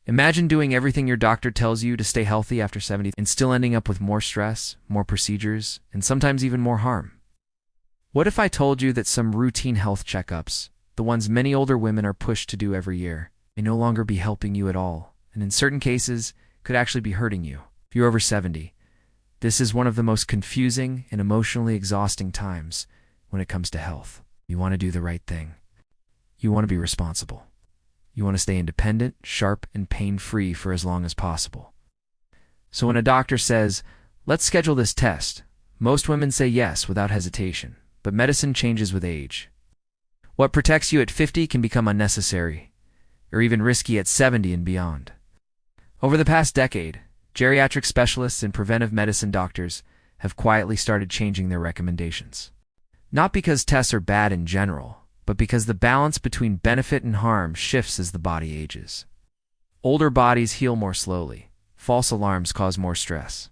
Imagine doing everything your doctor tells you to stay healthy after 70 and still ending up with more stress, more procedures, and sometimes even more harm. What if I told you that some routine health checkups, the ones many older women are pushed to do every year, may no longer be helping you at all, and in certain cases, could actually be hurting you? If you're over 70, this is one of the most confusing and emotionally exhausting times when it comes to health. You want to do the right thing. You want to be responsible. You want to stay independent, sharp, and pain-free for as long as possible. So when a doctor says, "Let's schedule this test," most women say yes without hesitation, but medicine changes with age. What protects you at 50 can become unnecessary, or even risky at 70 and beyond. Over the past decade, geriatric specialists and preventive medicine doctors have quietly started changing their recommendations. Not because tests are bad in general, but because the balance between benefit and harm shifts as the body ages. Older bodies heal more slowly. False alarms cause more stress.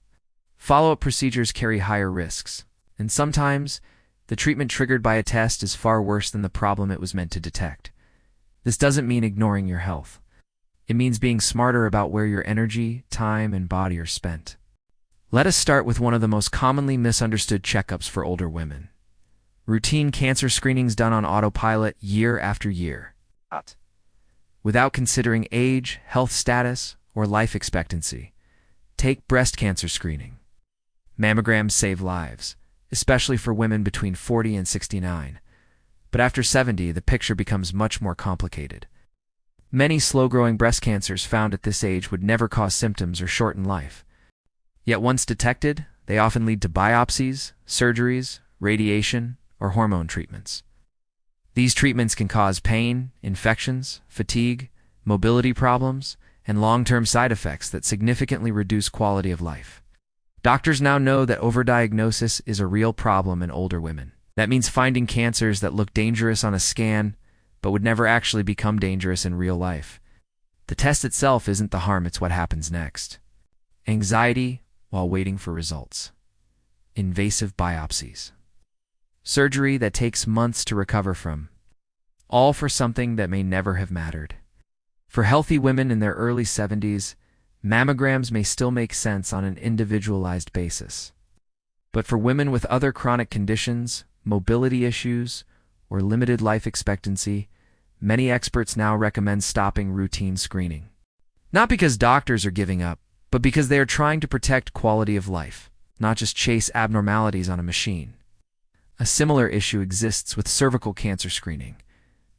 Follow-up procedures carry higher risks, and sometimes the treatment triggered by a test is far worse than the problem it was meant to detect. This doesn't mean ignoring your health. It means being smarter about where your energy, time, and body are spent. Let us start with one of the most commonly misunderstood checkups for older women: routine cancer screenings done on autopilot year after year, without considering age, health status, or life expectancy. Take breast cancer screening. Mammograms save lives, especially for women between 40 and 69. But after 70, the picture becomes much more complicated. Many slow-growing breast cancers found at this age would never cause symptoms or shorten life. Yet once detected, they often lead to biopsies, surgeries, radiation, or hormone treatments. These treatments can cause pain, infections, fatigue, mobility problems, and long-term side effects that significantly reduce quality of life. Doctors now know that overdiagnosis is a real problem in older women. That means finding cancers that look dangerous on a scan, but would never actually become dangerous in real life. The test itself isn't the harm, it's what happens next. Anxiety while waiting for results. Invasive biopsies. Surgery that takes months to recover from. All for something that may never have mattered. For healthy women in their early 70s, mammograms may still make sense on an individualized basis. But for women with other chronic conditions, mobility issues, or limited life expectancy, many experts now recommend stopping routine screening. Not because doctors are giving up, but because they are trying to protect quality of life, not just chase abnormalities on a machine. A similar issue exists with cervical cancer screening.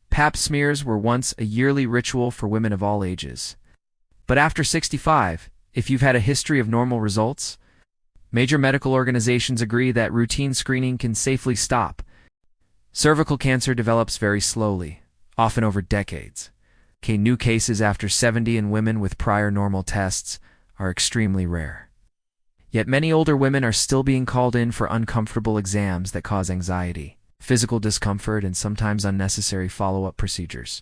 Pap smears were once a yearly ritual for women of all ages. But after 65, if you've had a history of normal results, major medical organizations agree that routine screening can safely stop. Cervical cancer develops very slowly, often over decades. New cases after 70 in women with prior normal tests are extremely rare. Yet many older women are still being called in for uncomfortable exams that cause anxiety, physical discomfort, and sometimes unnecessary follow-up procedures.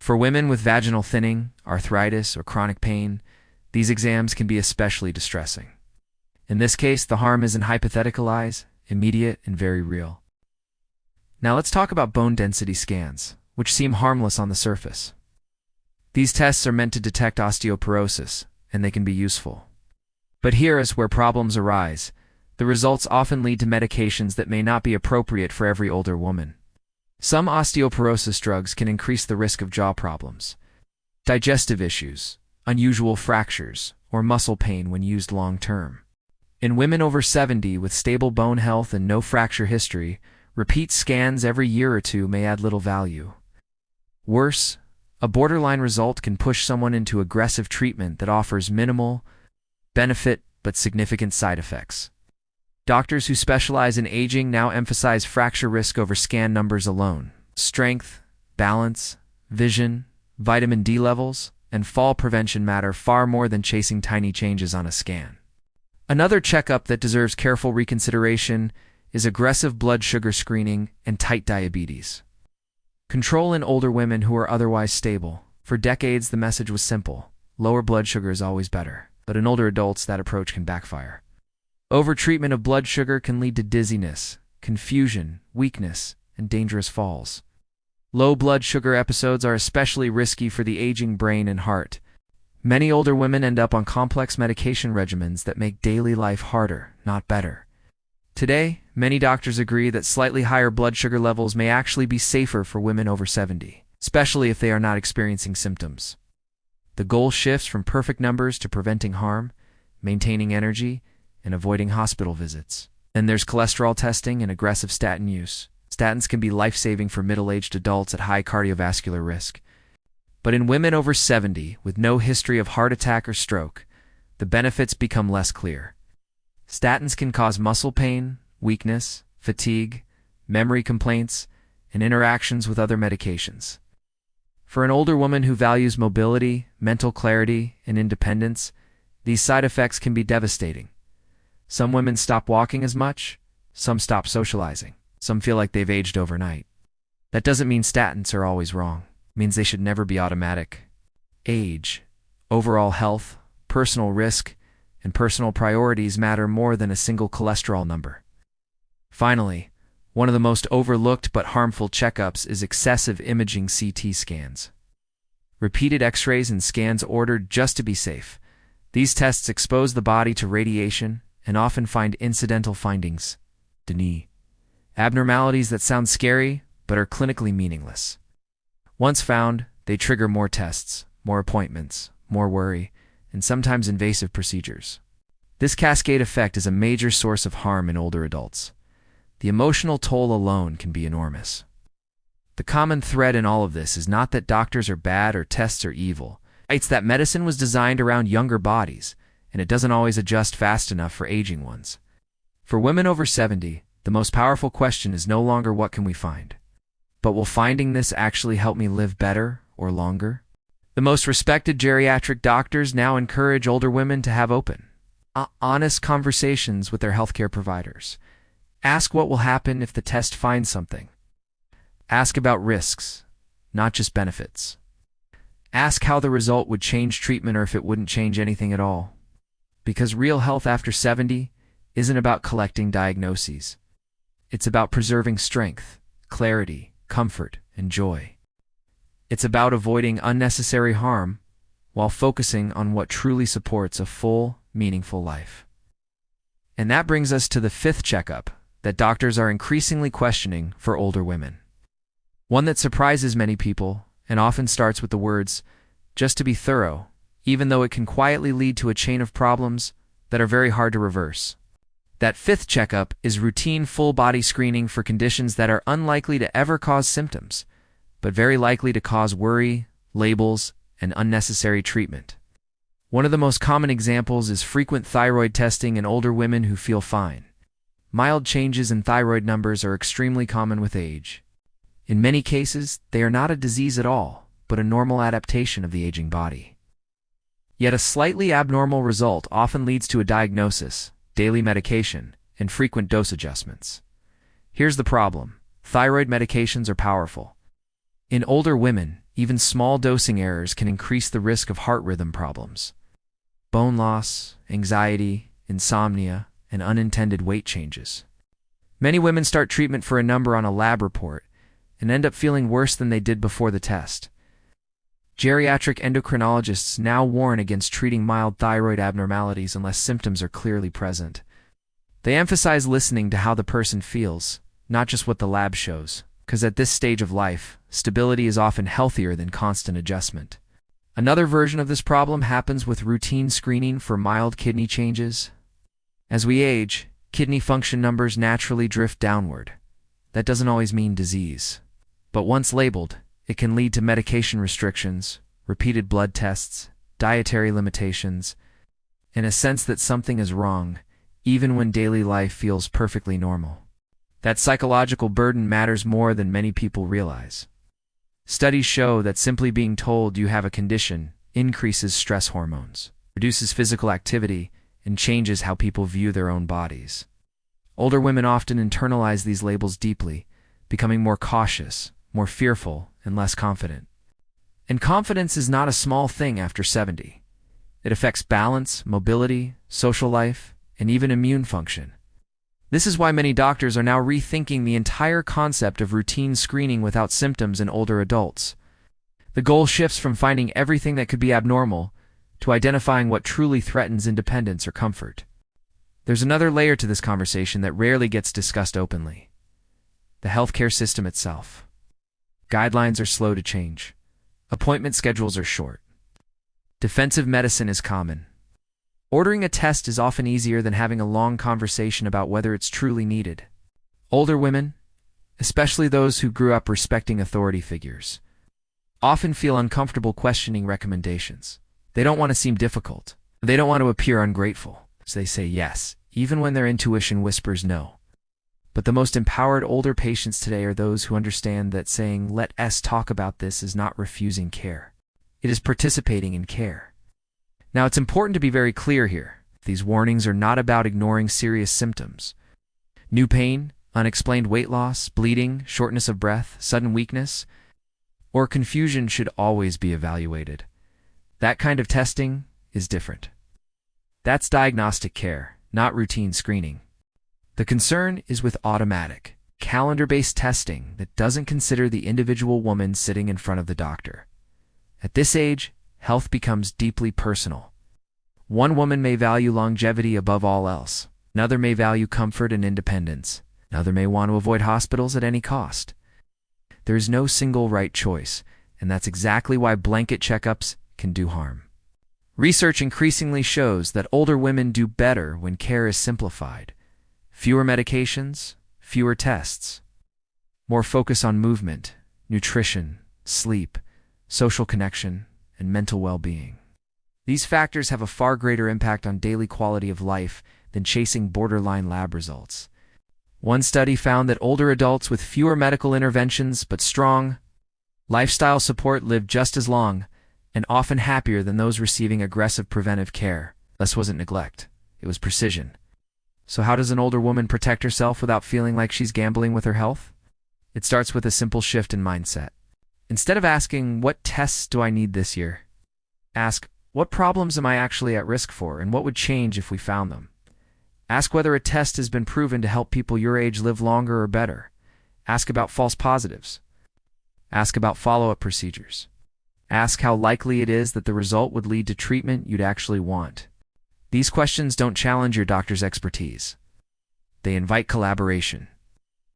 For women with vaginal thinning, arthritis, or chronic pain, these exams can be especially distressing. In this case, the harm isn't hypotheticalized, immediate, and very real. Now let's talk about bone density scans, which seem harmless on the surface. These tests are meant to detect osteoporosis, and they can be useful. But here is where problems arise. The results often lead to medications that may not be appropriate for every older woman. Some osteoporosis drugs can increase the risk of jaw problems, digestive issues, unusual fractures, or muscle pain when used long-term. In women over 70 with stable bone health and no fracture history, repeat scans every year or two may add little value. Worse, a borderline result can push someone into aggressive treatment that offers minimal benefit but significant side effects. Doctors who specialize in aging now emphasize fracture risk over scan numbers alone. Strength, balance, vision, vitamin D levels, and fall prevention matter far more than chasing tiny changes on a scan. Another checkup that deserves careful reconsideration is aggressive blood sugar screening and type diabetes. Control in older women who are otherwise stable. For decades, the message was simple: lower blood sugar is always better. But in older adults, that approach can backfire. Overtreatment of blood sugar can lead to dizziness, confusion, weakness, and dangerous falls. Low blood sugar episodes are especially risky for the aging brain and heart. Many older women end up on complex medication regimens that make daily life harder, not better. Today, many doctors agree that slightly higher blood sugar levels may actually be safer for women over 70, especially if they are not experiencing symptoms. The goal shifts from perfect numbers to preventing harm, maintaining energy, and avoiding hospital visits. Then there's cholesterol testing and aggressive statin use. Statins can be life-saving for middle-aged adults at high cardiovascular risk. But in women over 70 with no history of heart attack or stroke, the benefits become less clear. Statins can cause muscle pain, weakness, fatigue, memory complaints, and interactions with other medications. For an older woman who values mobility, mental clarity, and independence, these side effects can be devastating. Some women stop walking as much, some stop socializing, some feel like they've aged overnight. That doesn't mean statins are always wrong. It means they should never be automatic. Age, overall health, personal risk, and personal priorities matter more than a single cholesterol number. Finally, one of the most overlooked but harmful checkups is excessive imaging CT scans. Repeated X-rays and scans ordered just to be safe. These tests expose the body to radiation and often find incidental findings, abnormalities that sound scary but are clinically meaningless. Once found, they trigger more tests, more appointments, more worry, and sometimes invasive procedures. This cascade effect is a major source of harm in older adults. The emotional toll alone can be enormous. The common thread in all of this is not that doctors are bad or tests are evil. It's that medicine was designed around younger bodies, and it doesn't always adjust fast enough for aging ones. For women over 70, the most powerful question is no longer what can we find, but will finding this actually help me live better or longer? The most respected geriatric doctors now encourage older women to have open, honest conversations with their healthcare providers. Ask what will happen if the test finds something. Ask about risks, not just benefits. Ask how the result would change treatment or if it wouldn't change anything at all. Because real health after 70 isn't about collecting diagnoses. It's about preserving strength, clarity, comfort, and joy. It's about avoiding unnecessary harm while focusing on what truly supports a full, meaningful life. And that brings us to the fifth checkup that doctors are increasingly questioning for older women. One that surprises many people and often starts with the words, just to be thorough, even though it can quietly lead to a chain of problems that are very hard to reverse. That fifth checkup is routine full-body screening for conditions that are unlikely to ever cause symptoms, but very likely to cause worry, labels, and unnecessary treatment. One of the most common examples is frequent thyroid testing in older women who feel fine. Mild changes in thyroid numbers are extremely common with age. In many cases, they are not a disease at all, but a normal adaptation of the aging body. Yet a slightly abnormal result often leads to a diagnosis, daily medication, and frequent dose adjustments. Here's the problem. Thyroid medications are powerful. In older women, even small dosing errors can increase the risk of heart rhythm problems, bone loss, anxiety, insomnia, and unintended weight changes. Many women start treatment for a number on a lab report and end up feeling worse than they did before the test. Geriatric endocrinologists now warn against treating mild thyroid abnormalities unless symptoms are clearly present. They emphasize listening to how the person feels, not just what the lab shows, because at this stage of life, stability is often healthier than constant adjustment. Another version of this problem happens with routine screening for mild kidney changes. As we age, kidney function numbers naturally drift downward. That doesn't always mean disease. But once labeled, it can lead to medication restrictions, repeated blood tests, dietary limitations, and a sense that something is wrong, even when daily life feels perfectly normal. That psychological burden matters more than many people realize. Studies show that simply being told you have a condition increases stress hormones, reduces physical activity, and changes how people view their own bodies. Older women often internalize these labels deeply, becoming more cautious, more fearful, and less confident. And confidence is not a small thing after 70. It affects balance, mobility, social life, and even immune function. This is why many doctors are now rethinking the entire concept of routine screening without symptoms in older adults. The goal shifts from finding everything that could be abnormal to identifying what truly threatens independence or comfort. There's another layer to this conversation that rarely gets discussed openly: the healthcare system itself. Guidelines are slow to change. Appointment schedules are short. Defensive medicine is common. Ordering a test is often easier than having a long conversation about whether it's truly needed. Older women, especially those who grew up respecting authority figures, often feel uncomfortable questioning recommendations. They don't want to seem difficult. They don't want to appear ungrateful, so they say yes, even when their intuition whispers no. But the most empowered older patients today are those who understand that saying, "Let us talk about this," is not refusing care. It is participating in care. Now, it's important to be very clear here. These warnings are not about ignoring serious symptoms. New pain, unexplained weight loss, bleeding, shortness of breath, sudden weakness, or confusion should always be evaluated. That kind of testing is different. That's diagnostic care, not routine screening. The concern is with automatic, calendar-based testing that doesn't consider the individual woman sitting in front of the doctor. At this age, health becomes deeply personal. One woman may value longevity above all else. Another may value comfort and independence. Another may want to avoid hospitals at any cost. There is no single right choice, and that's exactly why blanket checkups can do harm. Research increasingly shows that older women do better when care is simplified. Fewer medications, fewer tests. More focus on movement, nutrition, sleep, social connection, and mental well-being. These factors have a far greater impact on daily quality of life than chasing borderline lab results. One study found that older adults with fewer medical interventions but strong lifestyle support lived just as long and often happier than those receiving aggressive preventive care. This wasn't neglect, it was precision. So how does an older woman protect herself without feeling like she's gambling with her health? It starts with a simple shift in mindset. Instead of asking, "What tests do I need this year?" ask, "What problems am I actually at risk for, and what would change if we found them?" Ask whether a test has been proven to help people your age live longer or better. Ask about false positives. Ask about follow-up procedures. Ask how likely it is that the result would lead to treatment you'd actually want. These questions don't challenge your doctor's expertise. They invite collaboration.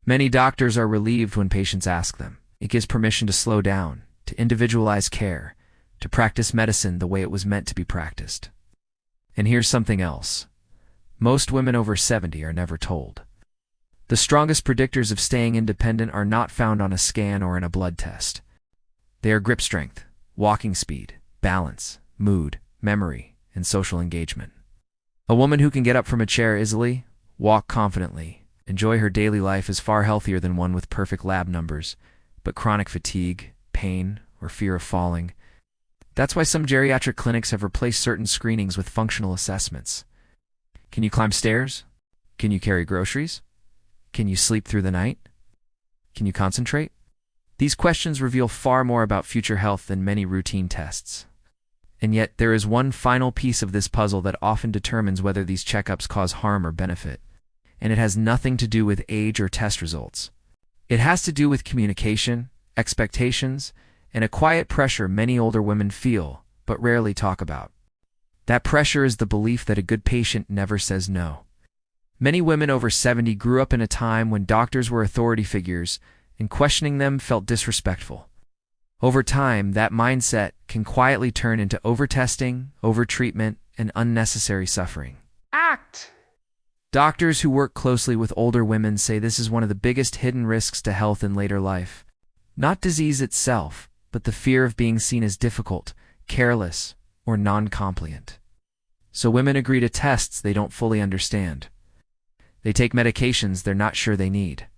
Many doctors are relieved when patients ask them. It gives permission to slow down, to individualize care, to practice medicine the way it was meant to be practiced. And here's something else. Most women over 70 are never told. The strongest predictors of staying independent are not found on a scan or in a blood test. They are grip strength, walking speed, balance, mood, memory, and social engagement. A woman who can get up from a chair easily, walk confidently, enjoy her daily life is far healthier than one with perfect lab numbers, but chronic fatigue, pain, or fear of falling. That's why some geriatric clinics have replaced certain screenings with functional assessments. Can you climb stairs? Can you carry groceries? Can you sleep through the night? Can you concentrate? These questions reveal far more about future health than many routine tests. And yet, there is one final piece of this puzzle that often determines whether these checkups cause harm or benefit. And it has nothing to do with age or test results. It has to do with communication, expectations, and a quiet pressure many older women feel, but rarely talk about. That pressure is the belief that a good patient never says no. Many women over 70 grew up in a time when doctors were authority figures, and questioning them felt disrespectful. Over time, that mindset can quietly turn into overtesting, overtreatment, and unnecessary suffering. Act! Doctors who work closely with older women say this is one of the biggest hidden risks to health in later life. Not disease itself, but the fear of being seen as difficult, careless, or non-compliant. So women agree to tests they don't fully understand. They take medications they're not sure they need.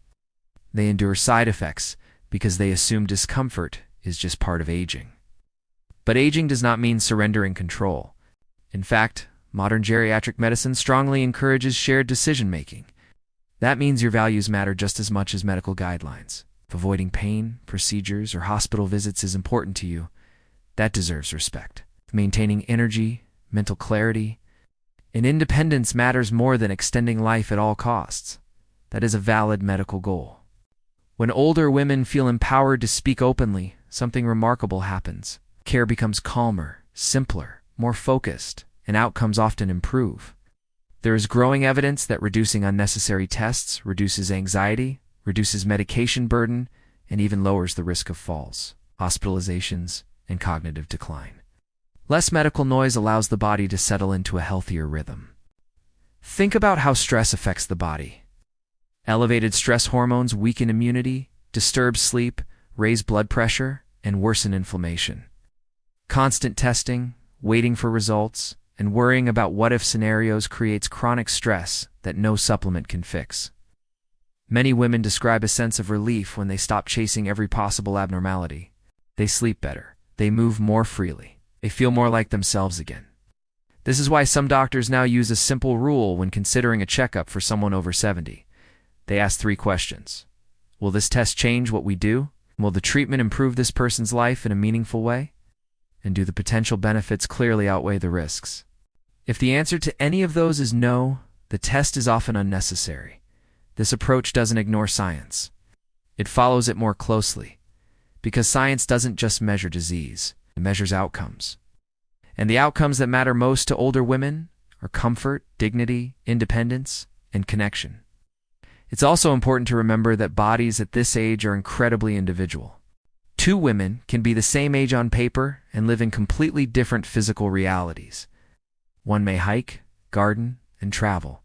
They endure side effects because they assume discomfort is just part of aging. But aging does not mean surrendering control. In fact, modern geriatric medicine strongly encourages shared decision-making. That means your values matter just as much as medical guidelines. If avoiding pain, procedures, or hospital visits is important to you, that deserves respect. Maintaining energy, mental clarity, and independence matters more than extending life at all costs. That is a valid medical goal. When older women feel empowered to speak openly, something remarkable happens. Care becomes calmer, simpler, more focused, and outcomes often improve. There is growing evidence that reducing unnecessary tests reduces anxiety, reduces medication burden, and even lowers the risk of falls, hospitalizations, and cognitive decline. Less medical noise allows the body to settle into a healthier rhythm. Think about how stress affects the body. Elevated stress hormones weaken immunity, disturb sleep, raise blood pressure, and worsen inflammation. Constant testing, waiting for results, and worrying about what-if scenarios creates chronic stress that no supplement can fix. Many women describe a sense of relief when they stop chasing every possible abnormality. They sleep better. They move more freely. They feel more like themselves again. This is why some doctors now use a simple rule when considering a checkup for someone over 70. They ask 3 questions. Will this test change what we do? Will the treatment improve this person's life in a meaningful way? And do the potential benefits clearly outweigh the risks? If the answer to any of those is no, the test is often unnecessary. This approach doesn't ignore science. It follows it more closely, because science doesn't just measure disease, it measures outcomes. And the outcomes that matter most to older women are comfort, dignity, independence, and connection. It's also important to remember that bodies at this age are incredibly individual. 2 women can be the same age on paper and live in completely different physical realities. One may hike, garden, and travel.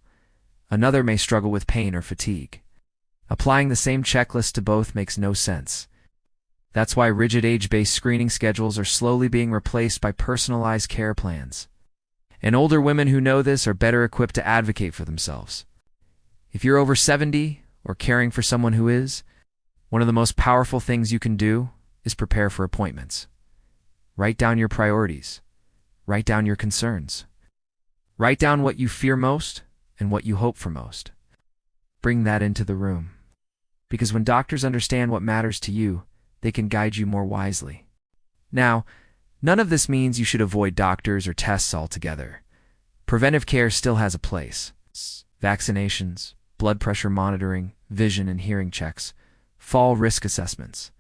Another may struggle with pain or fatigue. Applying the same checklist to both makes no sense. That's why rigid age-based screening schedules are slowly being replaced by personalized care plans. And older women who know this are better equipped to advocate for themselves. If you're over 70 or caring for someone who is, one of the most powerful things you can do is prepare for appointments. Write down your priorities. Write down your concerns. Write down what you fear most and what you hope for most. Bring that into the room. Because when doctors understand what matters to you, they can guide you more wisely. Now, none of this means you should avoid doctors or tests altogether. Preventive care still has a place. Vaccinations, blood pressure monitoring, vision and hearing checks, fall risk assessments,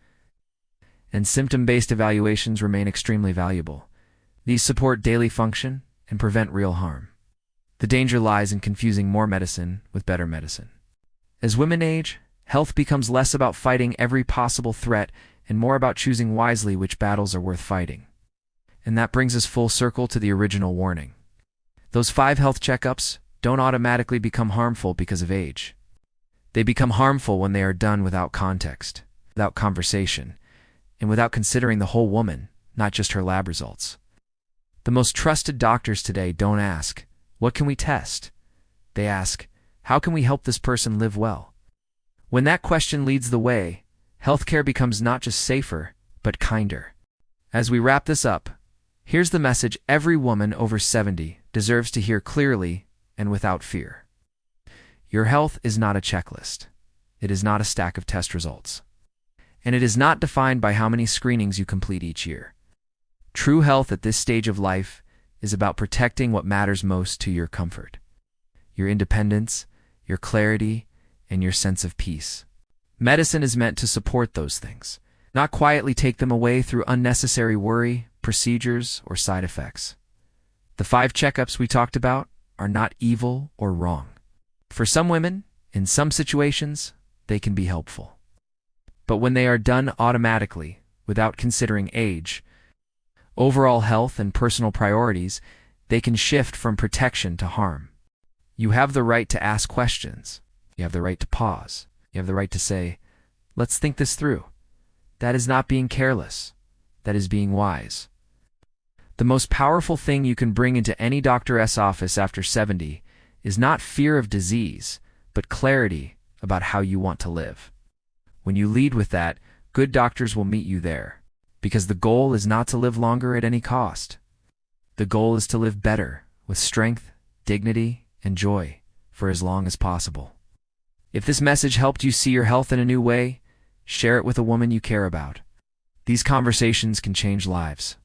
and symptom-based evaluations remain extremely valuable. These support daily function and prevent real harm. The danger lies in confusing more medicine with better medicine. As women age, health becomes less about fighting every possible threat and more about choosing wisely which battles are worth fighting. And that brings us full circle to the original warning. Those 5 health checkups don't automatically become harmful because of age. They become harmful when they are done without context, without conversation, and without considering the whole woman, not just her lab results. The most trusted doctors today don't ask, "What can we test?" They ask, "How can we help this person live well?" When that question leads the way, healthcare becomes not just safer, but kinder. As we wrap this up, here's the message every woman over 70 deserves to hear clearly and without fear. Your health is not a checklist. It is not a stack of test results. And it is not defined by how many screenings you complete each year. True health at this stage of life is about protecting what matters most to your comfort, your independence, your clarity, and your sense of peace. Medicine is meant to support those things, not quietly take them away through unnecessary worry, procedures, or side effects. The 5 checkups we talked about are not evil or wrong. For some women, in some situations, they can be helpful. But when they are done automatically, without considering age, overall health and personal priorities, they can shift from protection to harm. You have the right to ask questions. You have the right to pause. You have the right to say, "Let's think this through." That is not being careless. That is being wise. The most powerful thing you can bring into any doctor's office after 70 is not fear of disease, but clarity about how you want to live. When you lead with that, good doctors will meet you there. Because the goal is not to live longer at any cost. The goal is to live better, with strength, dignity, and joy, for as long as possible. If this message helped you see your health in a new way, share it with a woman you care about. These conversations can change lives.